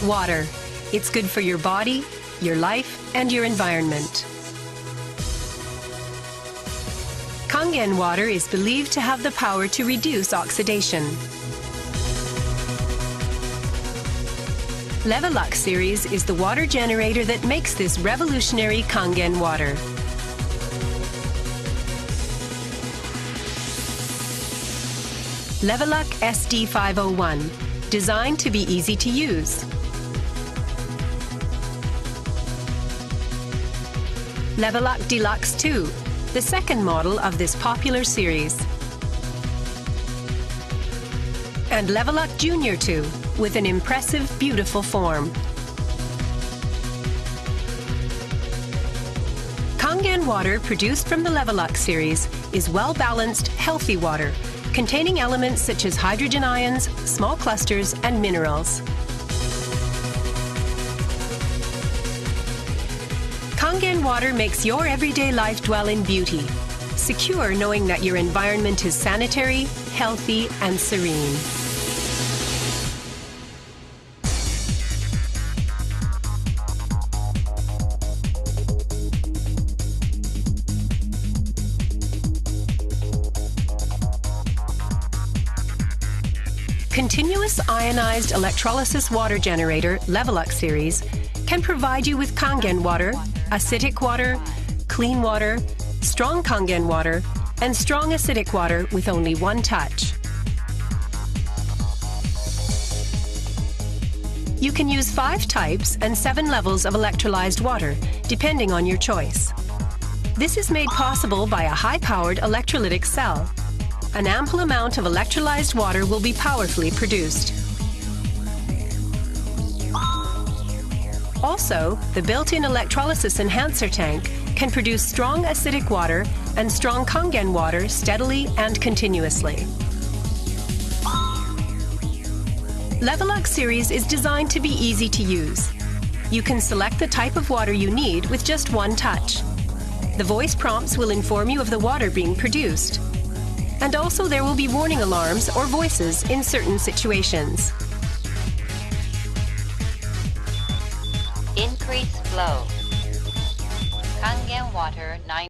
Water. It's good for your body, your life, and your environment. Kangen water is believed to have the power to reduce oxidation. Levelux series is the water generator that makes this revolutionary Kangen water. Levelux SD501, designed to be easy to use. Levelux Deluxe 2, the second model of this popular series. And Levelux Junior 2, with an impressive, beautiful form. Kangen water produced from the Levelux series is well-balanced, healthy water, containing elements such as hydrogen ions, small clusters, and minerals. Kangen water makes your everyday life dwell in beauty, secure knowing that your environment is sanitary, healthy, and serene. Continuous ionized electrolysis water generator Levelux series can provide you with Kangen water, acidic water, clean water, strong Kangen water, and strong acidic water with only one touch. You can use 5 types and 7 levels of electrolyzed water, depending on your choice. This is made possible by a high-powered electrolytic cell. An ample amount of electrolyzed water will be powerfully produced. Also, the built-in electrolysis enhancer tank can produce strong acidic water and strong Kangen water steadily and continuously. Levelux series is designed to be easy to use. You can select the type of water you need with just one touch. The voice prompts will inform you of the water being produced. And also there will be warning alarms or voices in certain situations. Increase flow. Kangen water 9